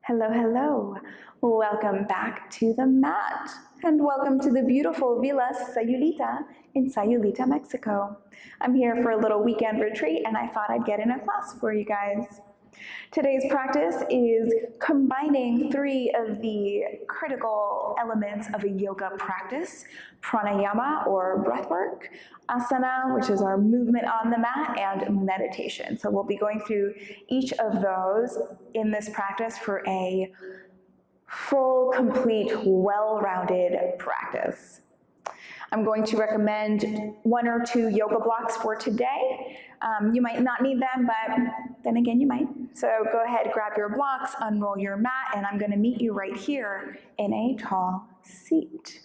Hello, hello. Welcome back to the mat and welcome to the beautiful Villa Sayulita in Sayulita, Mexico. I'm here for a little weekend retreat and I thought I'd get in a class for you guys. Today's practice is combining three of the critical elements of a yoga practice: pranayama or breath work, asana, which is our movement on the mat, and meditation. So we'll be going through each of those in this practice for a full, complete, well-rounded practice. I'm going to recommend 1 or 2 yoga blocks for today. You might not need them, but then again, you might. So go ahead, grab your blocks, unroll your mat, and I'm going to meet you right here in a tall seat.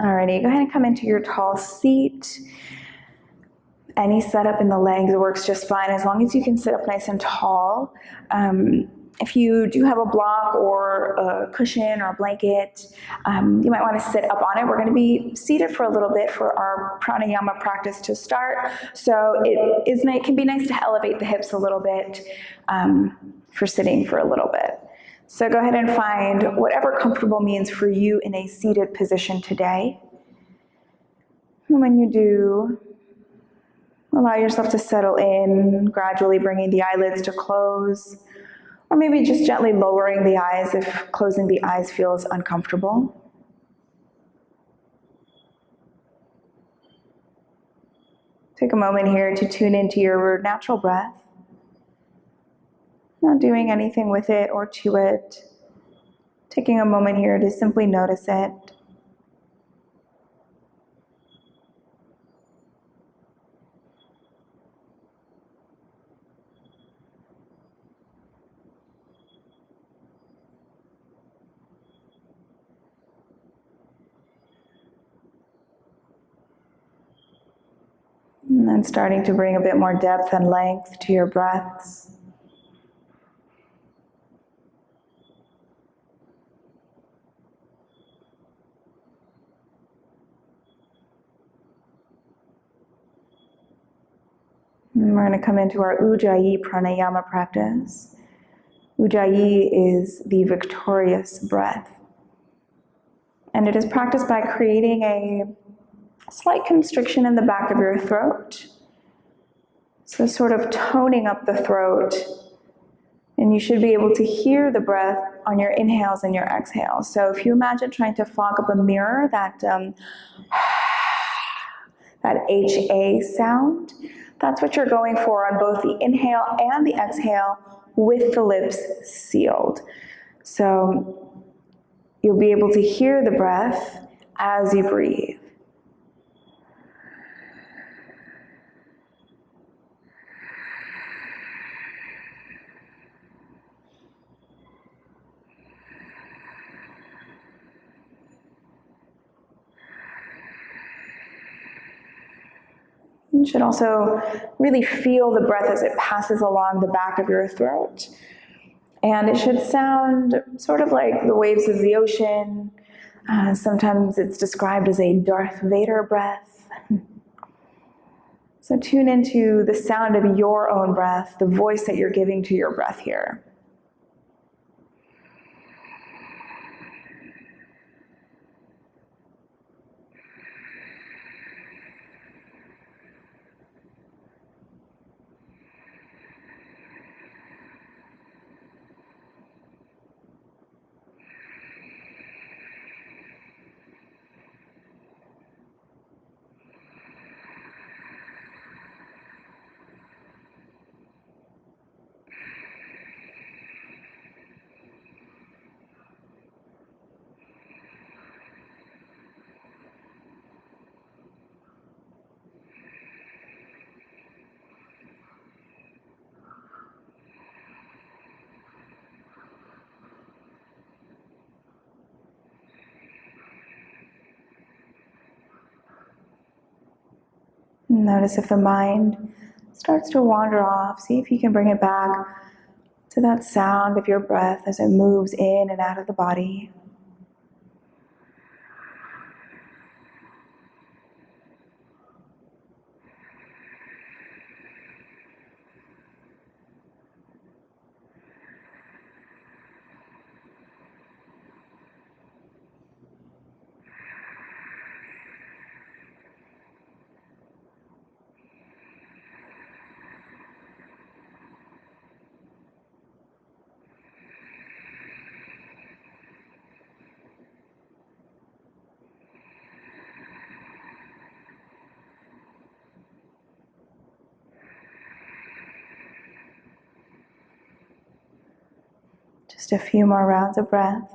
Alrighty, go ahead and come into your tall seat. Any setup in the legs works just fine as long as you can sit up nice and tall. If you do have a block or a cushion or a blanket, you might want to sit up on it. We're going to be seated for a little bit for our pranayama practice to start. So it can be nice to elevate the hips a little bit for sitting for a little bit. So go ahead and find whatever comfortable means for you in a seated position today. And when you do, allow yourself to settle in, gradually bringing the eyelids to close, or maybe just gently lowering the eyes if closing the eyes feels uncomfortable. Take a moment here to tune into your natural breath. Not doing anything with it or to it. Taking a moment here to simply notice it. And then starting to bring a bit more depth and length to your breaths. And we're going to come into our Ujjayi pranayama practice. Ujjayi is the victorious breath. And it is practiced by creating a slight constriction in the back of your throat. So sort of toning up the throat. And you should be able to hear the breath on your inhales and your exhales. So if you imagine trying to fog up a mirror, that HA sound, that's what you're going for on both the inhale and the exhale with the lips sealed. So you'll be able to hear the breath as you breathe. You should also really feel the breath as it passes along the back of your throat. And it should sound sort of like the waves of the ocean. Sometimes it's described as a Darth Vader breath. So tune into the sound of your own breath, the voice that you're giving to your breath here. Notice if the mind starts to wander off, see if you can bring it back to that sound of your breath as it moves in and out of the body. Just a few more rounds of breath.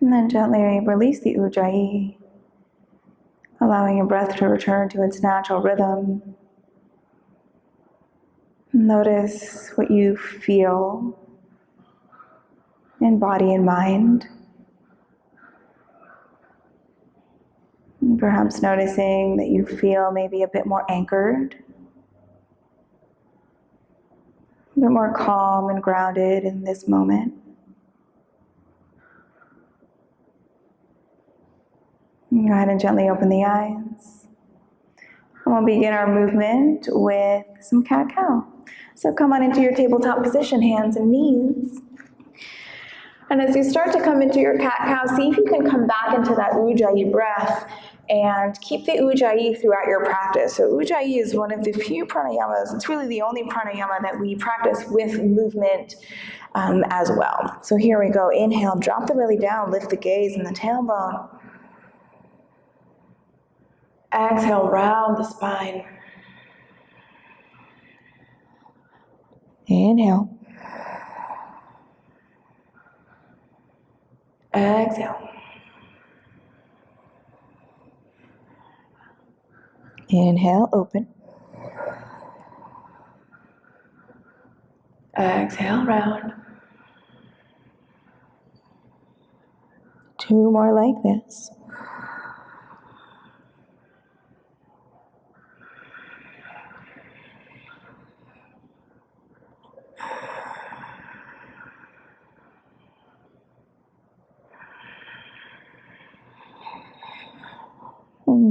And then gently release the ujjayi, allowing your breath to return to its natural rhythm. Notice what you feel in body and mind. And perhaps noticing that you feel maybe a bit more anchored, a bit more calm and grounded in this moment. Go ahead and gently open the eyes. And we'll begin our movement with some cat-cow. So come on into your tabletop position, hands and knees. And as you start to come into your cat-cow, see if you can come back into that ujjayi breath and keep the ujjayi throughout your practice. So ujjayi is one of the few pranayamas, it's really the only pranayama that we practice with movement as well. So here we go. Inhale, drop the belly down, lift the gaze and the tailbone. Exhale, round the spine. Inhale. Exhale. Inhale, open. Exhale, round. 2 more like this.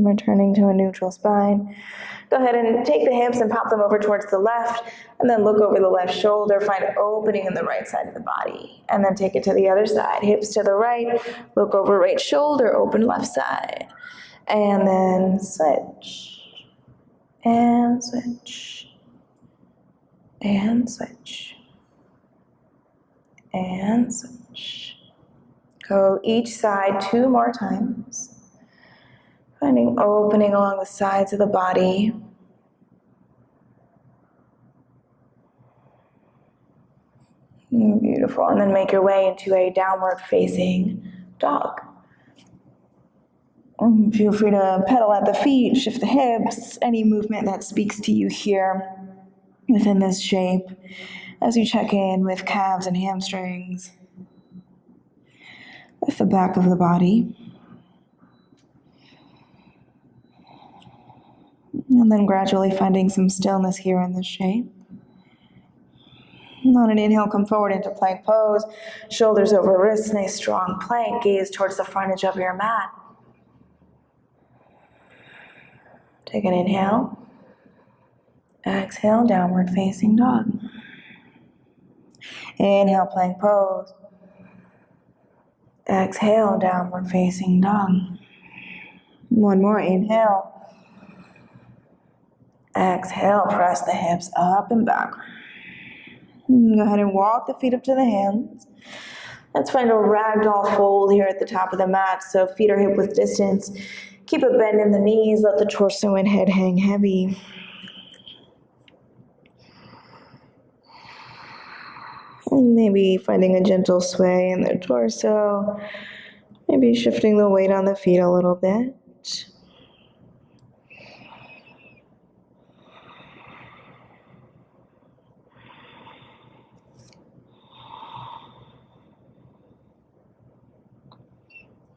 Returning to a neutral spine. Go ahead and take the hips and pop them over towards the left, and then look over the left shoulder, find opening in the right side of the body, and then take it to the other side. Hips to the right, look over right shoulder, open left side, and then switch, and switch, and switch, and switch. Go each side 2 more times. Finding opening along the sides of the body. Beautiful. And then make your way into a downward facing dog. Feel free to pedal at the feet, shift the hips, any movement that speaks to you here within this shape as you check in with calves and hamstrings, with the back of the body. And then gradually finding some stillness here in this shape. And on an inhale, come forward into plank pose. Shoulders over wrists, nice strong plank. Gaze towards the front edge of your mat. Take an inhale. Exhale, downward facing dog. Inhale, plank pose. Exhale, downward facing dog. One more, inhale. Exhale, press the hips up and back. Go ahead and walk the feet up to the hands. Let's find a ragdoll fold here at the top of the mat. So feet are hip width distance. Keep a bend in the knees. Let the torso and head hang heavy. And maybe finding a gentle sway in the torso. Maybe shifting the weight on the feet a little bit.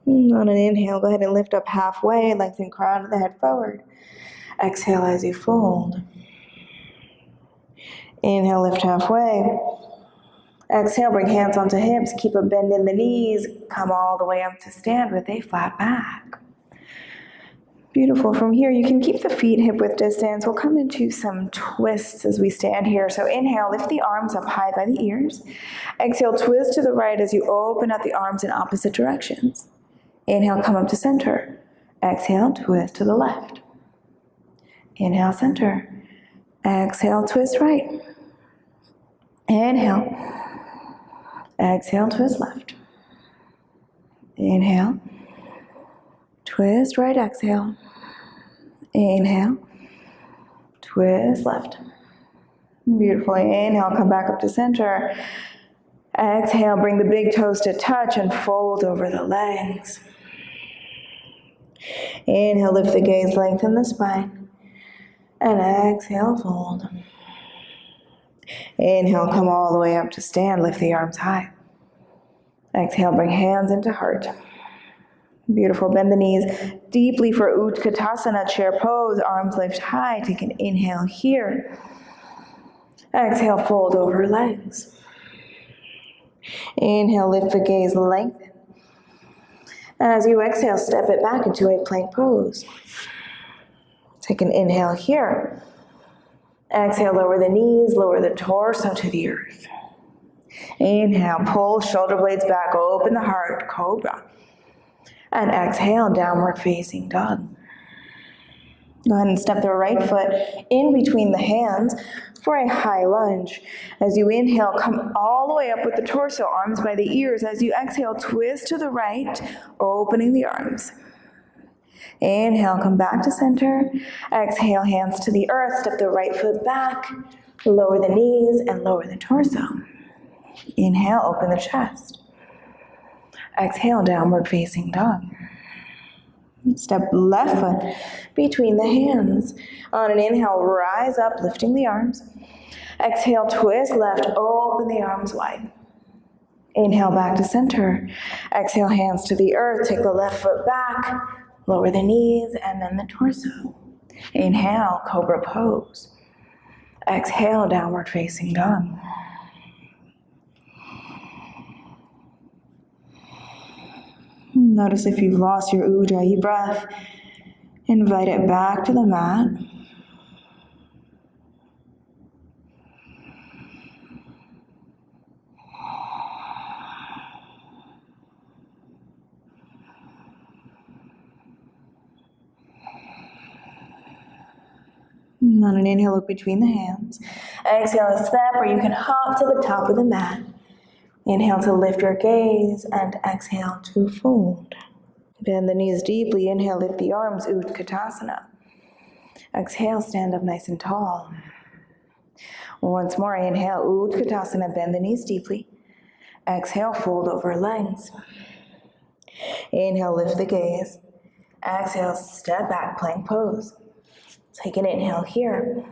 On an inhale, go ahead and lift up halfway, lengthen crown of the head forward. Exhale as you fold. Inhale, lift halfway. Exhale, bring hands onto hips, keep a bend in the knees, come all the way up to stand with a flat back. Beautiful. From here, you can keep the feet hip-width distance. We'll come into some twists as we stand here. So inhale, lift the arms up high by the ears. Exhale, twist to the right as you open up the arms in opposite directions. Inhale, come up to center. Exhale, twist to the left. Inhale, center. Exhale, twist right. Inhale. Exhale, twist left. Inhale. Twist right, exhale. Inhale. Twist left. Beautiful. Inhale, come back up to center. Exhale, bring the big toes to touch and fold over the legs. Inhale, lift the gaze, lengthen the spine. And exhale, fold. Inhale, come all the way up to stand, lift the arms high. Exhale, bring hands into heart. Beautiful, bend the knees deeply for Utkatasana, chair pose, arms lift high, take an inhale here. Exhale, fold over legs. Inhale, lift the gaze, lengthen. As you exhale, step it back into a plank pose. Take an inhale here. Exhale, lower the knees, lower the torso to the earth. Inhale, pull shoulder blades back, open the heart, cobra. And exhale, downward facing dog. Go ahead and step the right foot in between the hands for a high lunge. As you inhale, come all the way up with the torso, arms by the ears. As you exhale, twist to the right, opening the arms. Inhale, come back to center. Exhale, hands to the earth, step the right foot back, lower the knees and lower the torso. Inhale, open the chest. Exhale, downward facing dog. Step left foot between the hands. On an inhale, rise up, lifting the arms. Exhale, twist left, open the arms wide. Inhale, back to center. Exhale, hands to the earth, take the left foot back, lower the knees and then the torso. Inhale, cobra pose. Exhale, downward facing dog. Notice if you've lost your Ujjayi breath, invite it back to the mat. On an inhale, look between the hands. Exhale, a step where you can hop to the top of the mat. Inhale to lift your gaze and exhale to fold. Bend the knees deeply. Inhale, lift the arms, Utkatasana. Exhale, stand up nice and tall. Once more, inhale, Utkatasana, bend the knees deeply. Exhale, fold over legs. Inhale, lift the gaze. Exhale, step back, plank pose. Take an inhale here.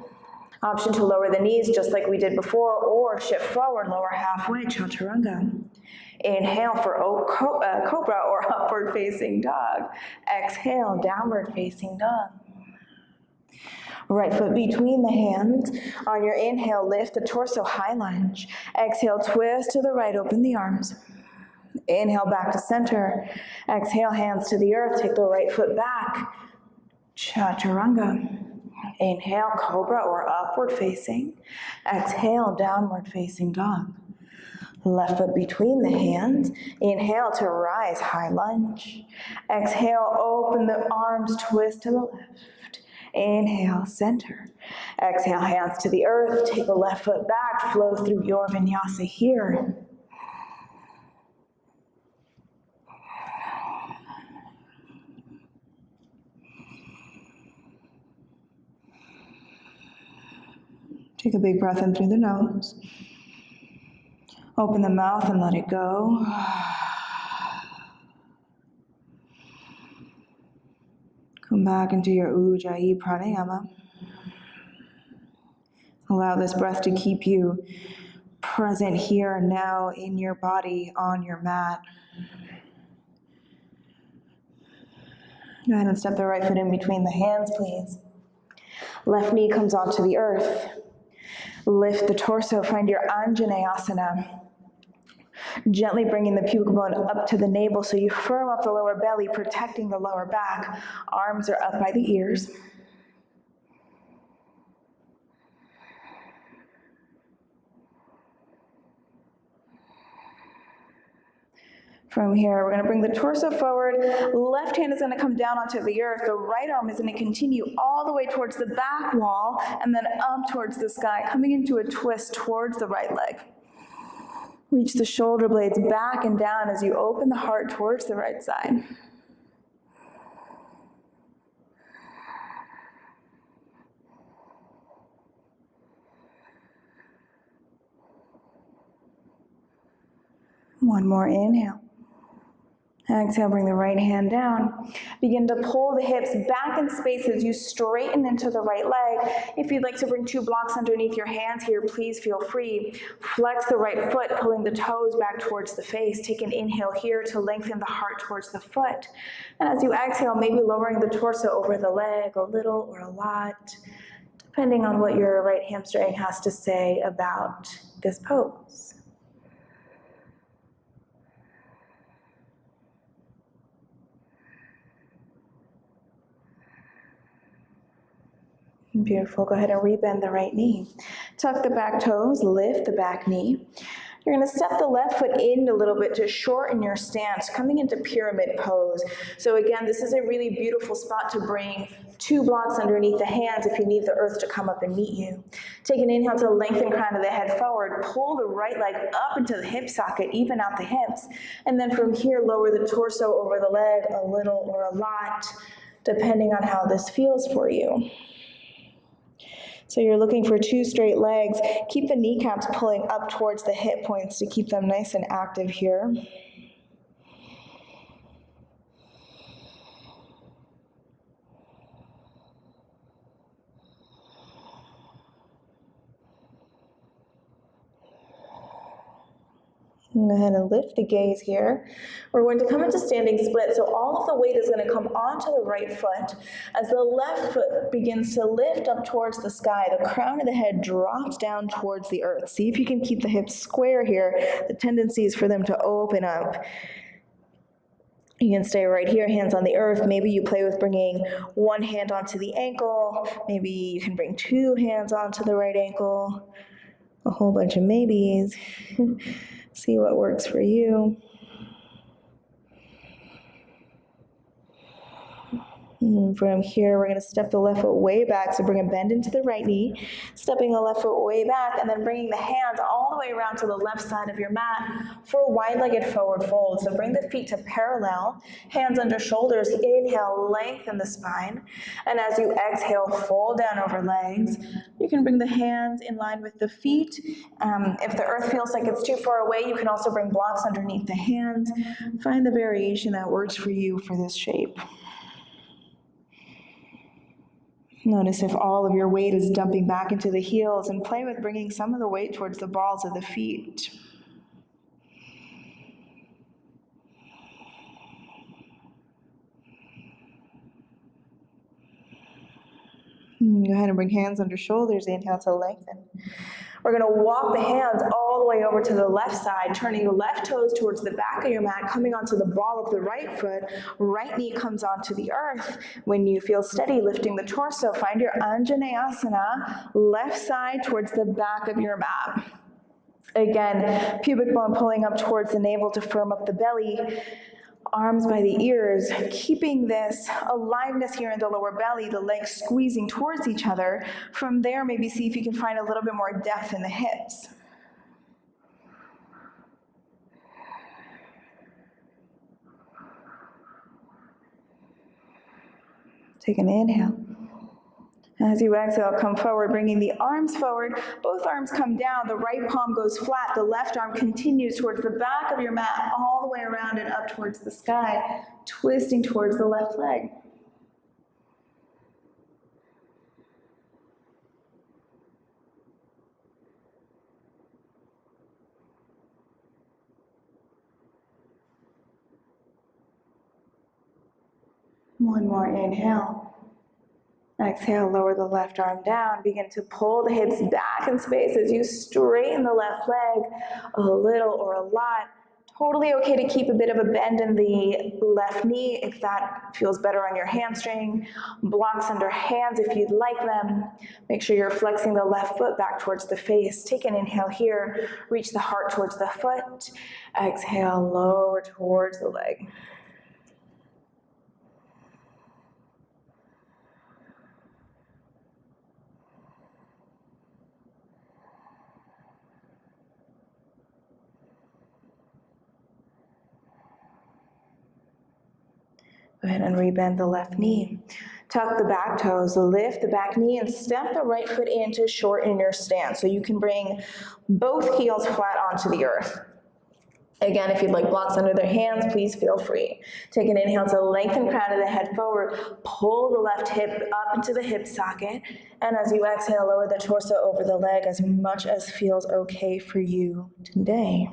Option to lower the knees just like we did before, or shift forward, lower halfway, chaturanga. Inhale for cobra or upward facing dog. Exhale, downward facing dog. Right foot between the hands. On your inhale, lift the torso, high lunge. Exhale, twist to the right, open the arms. Inhale, back to center. Exhale, hands to the earth, take the right foot back. Chaturanga. Inhale, cobra or upward facing. Exhale, downward facing dog. Left foot between the hands. Inhale to rise, high lunge. Exhale, open the arms, twist to the left. Inhale, center. Exhale, hands to the earth. Take the left foot back, flow through your vinyasa here. Take a big breath in through the nose. Open the mouth and let it go. Come back into your Ujjayi pranayama. Allow this breath to keep you present here and now in your body, on your mat. Go ahead and step the right foot in between the hands, please. Left knee comes onto the earth. Lift the torso, find your asana. Gently bringing the pubic bone up to the navel so you firm up the lower belly, protecting the lower back. Arms are up by the ears. From here, we're going to bring the torso forward. Left hand is going to come down onto the earth. The right arm is going to continue all the way towards the back wall and then up towards the sky, coming into a twist towards the right leg. Reach the shoulder blades back and down as you open the heart towards the right side. One more inhale. Exhale, bring the right hand down. Begin to pull the hips back in space as you straighten into the right leg. If you'd like to bring 2 blocks underneath your hands here, please feel free. Flex the right foot, pulling the toes back towards the face. Take an inhale here to lengthen the heart towards the foot. And as you exhale, maybe lowering the torso over the leg a little or a lot, depending on what your right hamstring has to say about this pose. Beautiful. Go ahead and rebend the right knee. Tuck the back toes, lift the back knee. You're going to step the left foot in a little bit to shorten your stance, coming into pyramid pose. So again, this is a really beautiful spot to bring 2 blocks underneath the hands if you need the earth to come up and meet you. Take an inhale to lengthen crown of the head forward. Pull the right leg up into the hip socket, even out the hips. And then from here, lower the torso over the leg a little or a lot, depending on how this feels for you. So you're looking for 2 straight legs. Keep the kneecaps pulling up towards the hip points to keep them nice and active here. Go ahead and lift the gaze here. We're going to come into standing split, so all of the weight is going to come onto the right foot. As the left foot begins to lift up towards the sky, the crown of the head drops down towards the earth. See if you can keep the hips square here. The tendency is for them to open up. You can stay right here, hands on the earth. Maybe you play with bringing 1 hand onto the ankle. Maybe you can bring 2 hands onto the right ankle. A whole bunch of maybes. See what works for you. From here, we're going to step the left foot way back, so bring a bend into the right knee, stepping the left foot way back, and then bringing the hands all the way around to the left side of your mat for a wide-legged forward fold. So bring the feet to parallel, hands under shoulders. Inhale, lengthen the spine, and as you exhale, fold down over legs. You can bring the hands in line with the feet. If the earth feels like it's too far away, you can also bring blocks underneath the hands. Find the variation that works for you for this shape. Notice if all of your weight is dumping back into the heels, and play with bringing some of the weight towards the balls of the feet. Go ahead and bring hands under shoulders. Inhale to lengthen. We're going to walk the hands all the way over to the left side, turning the left toes towards the back of your mat, coming onto the ball of the right foot. Right knee comes onto the earth. When you feel steady, lifting the torso, find your asana, left side towards the back of your mat. Again, pubic bone pulling up towards the navel to firm up the belly. Arms by the ears, keeping this aliveness here in the lower belly, the legs squeezing towards each other. From there, maybe see if you can find a little bit more depth in the hips. Take an inhale. As you exhale, come forward, bringing the arms forward. Both arms come down. The right palm goes flat. The left arm continues towards the back of your mat, all the way around and up towards the sky, twisting towards the left leg. One more inhale. Exhale, lower the left arm down. Begin to pull the hips back in space as you straighten the left leg a little or a lot. Totally okay to keep a bit of a bend in the left knee if that feels better on your hamstring. Blocks under hands if you'd like them. Make sure you're flexing the left foot back towards the face. Take an inhale here. Reach the heart towards the foot. Exhale, lower towards the leg. Go ahead and rebend the left knee. Tuck the back toes, lift the back knee, and step the right foot in to shorten your stance. So you can bring both heels flat onto the earth. Again, if you'd like blocks under their hands, please feel free. Take an inhale to lengthen crown of the head forward. Pull the left hip up into the hip socket. And as you exhale, lower the torso over the leg as much as feels okay for you today.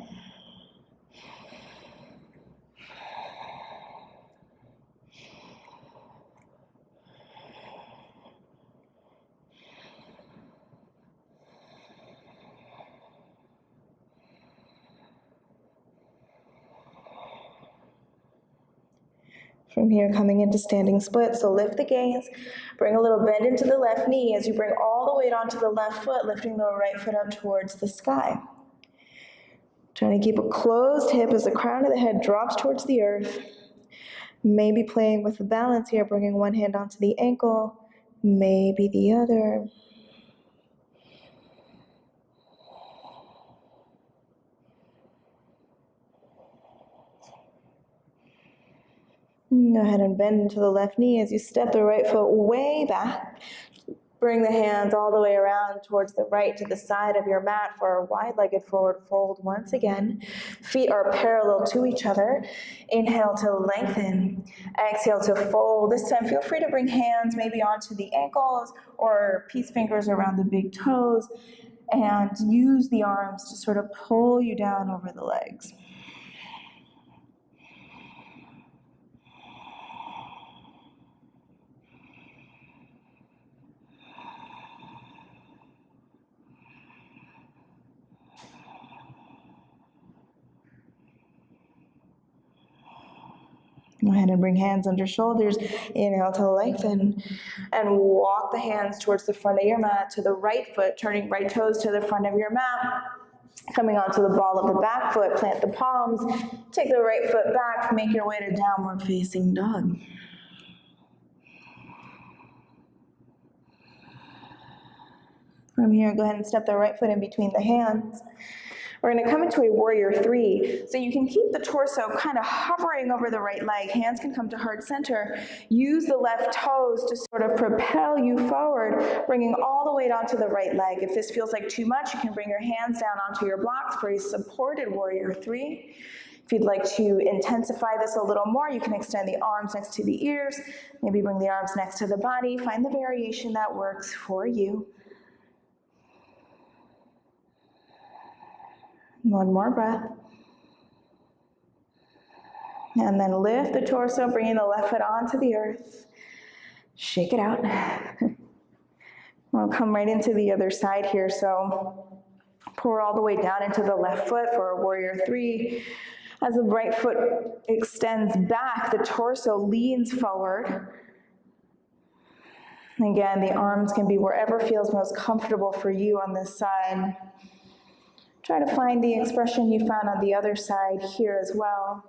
From here, coming into standing split, so lift the gaze, bring a little bend into the left knee as you bring all the weight onto the left foot, lifting the right foot up towards the sky. Trying to keep a closed hip as the crown of the head drops towards the earth. Maybe playing with the balance here, bringing one hand onto the ankle, maybe the other. Go ahead and bend into the left knee as you step the right foot way back. Bring the hands all the way around towards the right to the side of your mat for a wide-legged forward fold once again. Feet are parallel to each other. Inhale to lengthen. Exhale to fold. This time feel free to bring hands maybe onto the ankles or peace fingers around the big toes and use the arms to sort of pull you down over the legs. Go ahead and bring hands under shoulders. Inhale to lengthen and walk the hands towards the front of your mat to the right foot, turning right toes to the front of your mat. Coming onto the ball of the back foot, plant the palms, take the right foot back, make your way to downward facing dog. From here, go ahead and step the right foot in between the hands. We're going to come into a warrior three. So you can keep the torso kind of hovering over the right leg. Hands can come to heart center. Use the left toes to sort of propel you forward, bringing all the weight onto the right leg. If this feels like too much, you can bring your hands down onto your blocks for a supported warrior three. If you'd like to intensify this a little more, you can extend the arms next to the ears. Maybe bring the arms next to the body. Find the variation that works for you. One more breath. And then lift the torso, bringing the left foot onto the earth. Shake it out. We'll come right into the other side here. So pour all the way down into the left foot for a warrior three. As the right foot extends back, the torso leans forward. Again, the arms can be wherever feels most comfortable for you on this side. Try to find the expression you found on the other side here as well.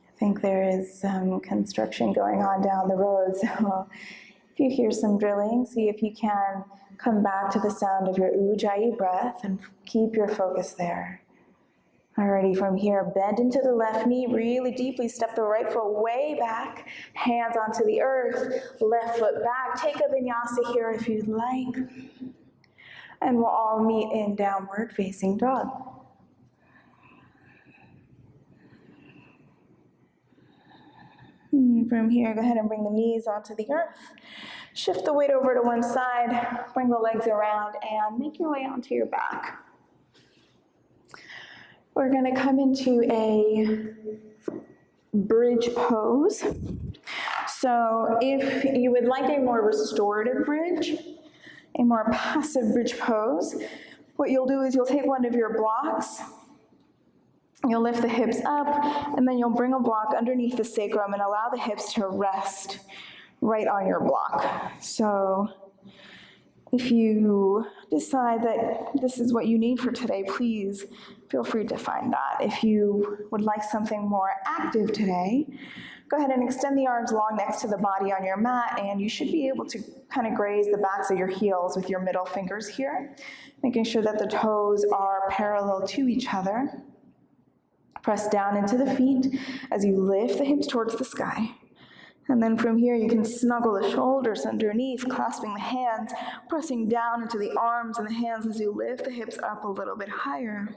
I think there is some construction going on down the road, so if you hear some drilling, see if you can come back to the sound of your Ujjayi breath and keep your focus there. Alrighty, from here, bend into the left knee really deeply. Step the right foot way back. Hands onto the earth. Left foot back. Take a vinyasa here if you'd like. And we'll all meet in downward facing dog. From here, go ahead and bring the knees onto the earth. Shift the weight over to one side. Bring the legs around and make your way onto your back. We're going to come into a bridge pose. So if you would like a more restorative bridge, a more passive bridge pose, what you'll do is you'll take one of your blocks, you'll lift the hips up, and then you'll bring a block underneath the sacrum and allow the hips to rest right on your block. So if you decide that this is what you need for today, please feel free to find that. If you would like something more active today, go ahead and extend the arms long next to the body on your mat, and you should be able to kind of graze the backs of your heels with your middle fingers here, making sure that the toes are parallel to each other. Press down into the feet as you lift the hips towards the sky. And then from here, you can snuggle the shoulders underneath, clasping the hands, pressing down into the arms and the hands as you lift the hips up a little bit higher.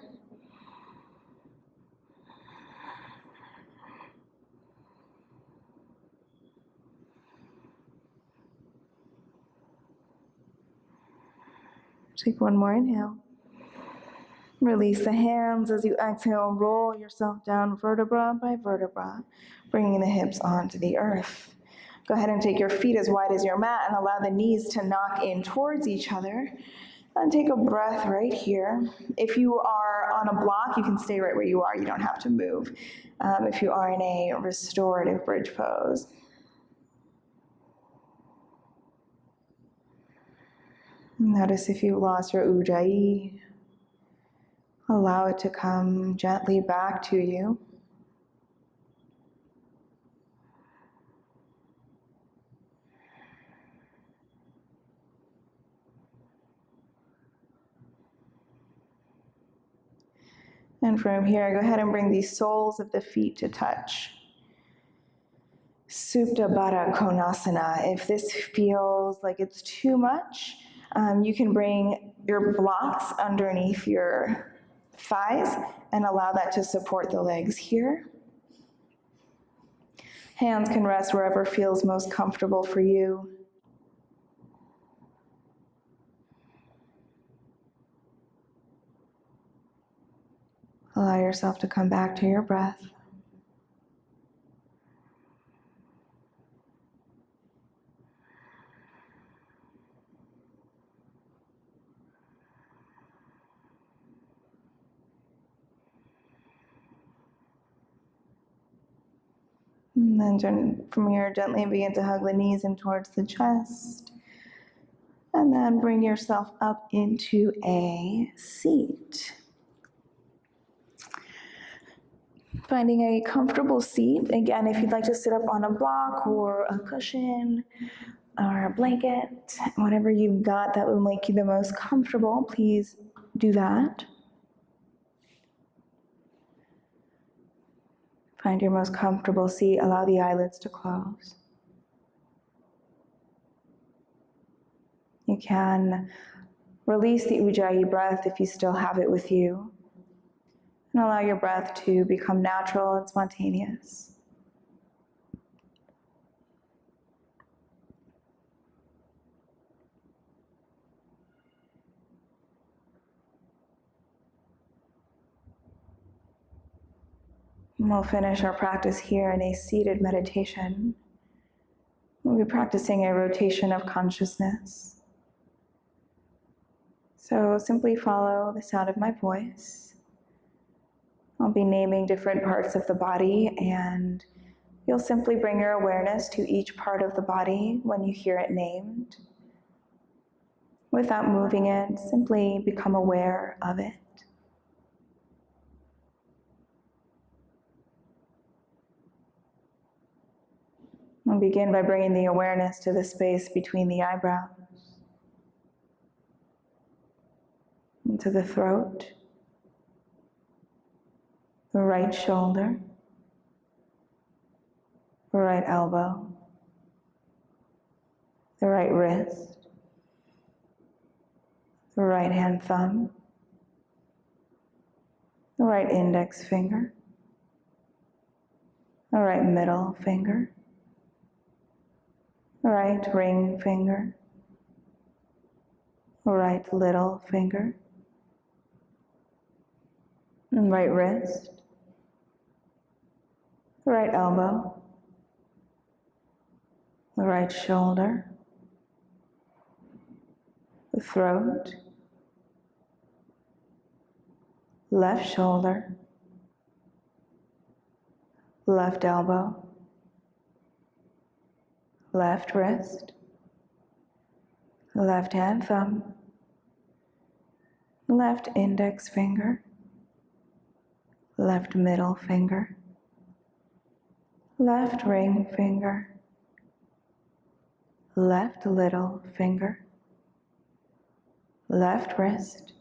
Take one more inhale. Release the hands as you exhale, roll yourself down vertebra by vertebra, bringing the hips onto the earth. Go ahead and take your feet as wide as your mat and allow the knees to knock in towards each other. And take a breath right here. If you are on a block, you can stay right where you are. You don't have to move. If you are in a restorative bridge pose. Notice if you lost your ujjayi. Allow it to come gently back to you. And from here, go ahead and bring the soles of the feet to touch. Supta Baddha Konasana. If this feels like it's too much, you can bring your blocks underneath your thighs and allow that to support the legs here. Hands can rest wherever feels most comfortable for you. Allow yourself to come back to your breath. And then from here, gently begin to hug the knees in towards the chest. And then bring yourself up into a seat. Finding a comfortable seat. Again, if you'd like to sit up on a block or a cushion or a blanket, whatever you've got that will make you the most comfortable, please do that. Find your most comfortable seat. Allow the eyelids to close. You can release the ujjayi breath if you still have it with you. And allow your breath to become natural and spontaneous. And we'll finish our practice here in a seated meditation. We'll be practicing a rotation of consciousness. So simply follow the sound of my voice. I'll be naming different parts of the body, and you'll simply bring your awareness to each part of the body when you hear it named. Without moving it, simply become aware of it. We'll begin by bringing the awareness to the space between the eyebrows, into the throat, the right shoulder, the right elbow, the right wrist, the right hand thumb, the right index finger, the right middle finger, the right ring finger, the right little finger, right wrist, the right elbow, the right shoulder, the throat, left shoulder, left elbow, left wrist, left hand thumb, left index finger, left middle finger, left ring finger, left little finger, left wrist,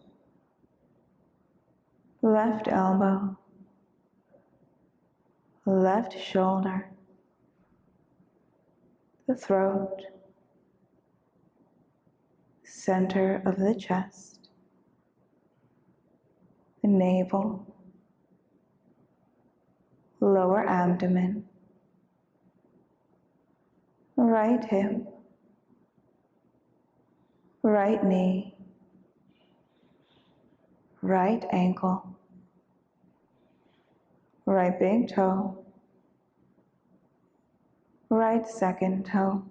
left elbow, left shoulder, the throat, center of the chest, the navel, lower abdomen, right hip, right knee, right ankle, right big toe, right second toe,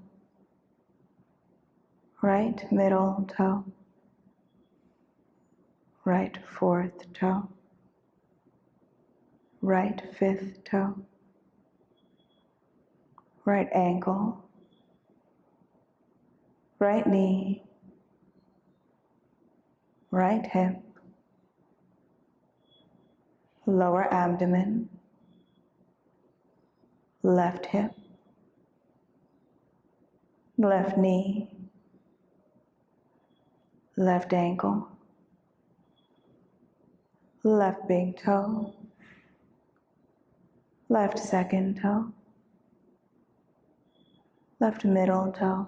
right middle toe, right fourth toe, right fifth toe, right ankle, right knee, right hip, lower abdomen, left hip, left knee, left ankle, left big toe, left second toe, left middle toe,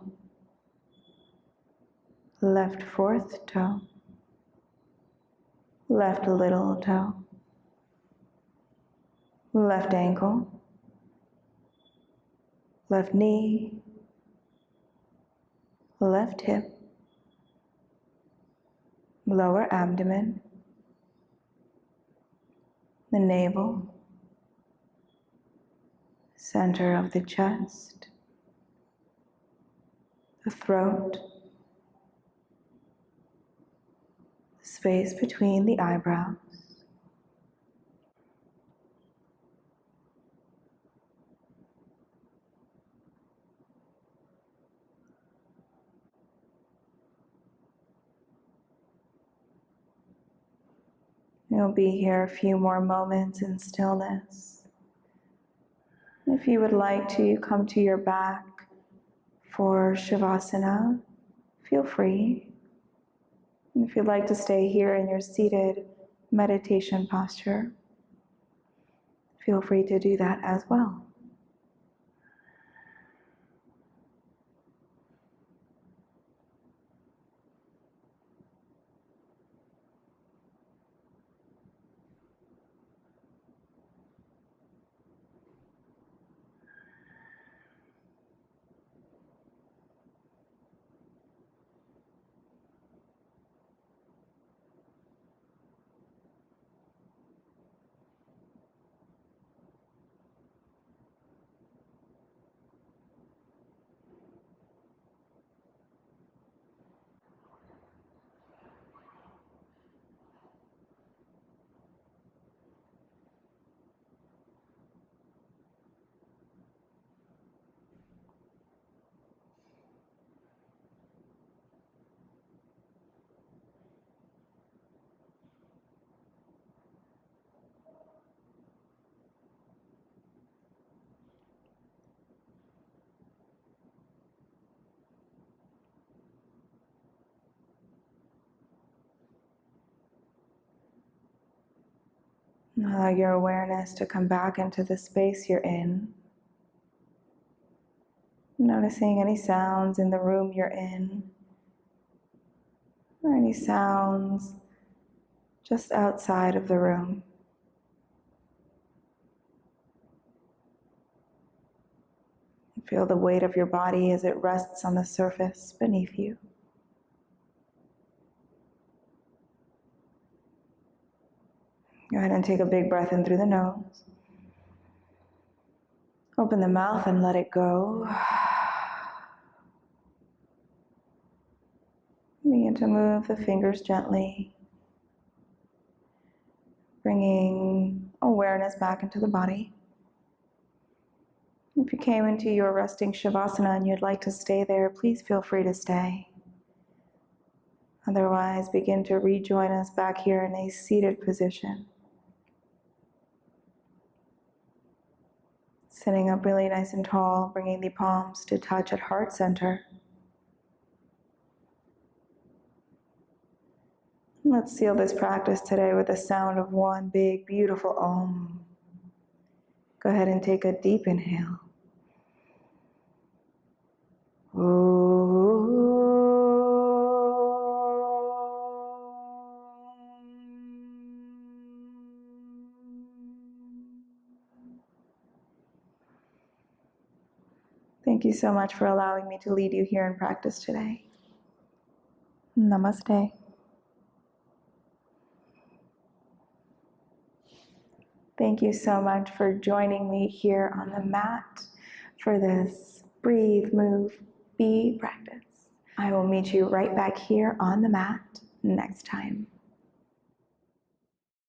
left fourth toe, left little toe, left ankle, left knee, left hip, lower abdomen, the navel, center of the chest, the throat, the space between the eyebrows. You'll be here a few more moments in stillness. If you would like to come to your back for Shavasana, feel free. And if you'd like to stay here in your seated meditation posture, feel free to do that as well. Allow your awareness to come back into the space you're in. Noticing any sounds in the room you're in, or any sounds just outside of the room. Feel the weight of your body as it rests on the surface beneath you. Go ahead and take a big breath in through the nose. Open the mouth and let it go. Begin to move the fingers gently, bringing awareness back into the body. If you came into your resting shavasana and you'd like to stay there, please feel free to stay. Otherwise, begin to rejoin us back here in a seated position. Sitting up really nice and tall, bringing the palms to touch at heart center. Let's seal this practice today with the sound of one big, beautiful Om. Go ahead and take a deep inhale. Thank you so much for allowing me to lead you here in practice today. Namaste. Thank you so much for joining me here on the mat for this breathe, move, be practice. I will meet you right back here on the mat next time.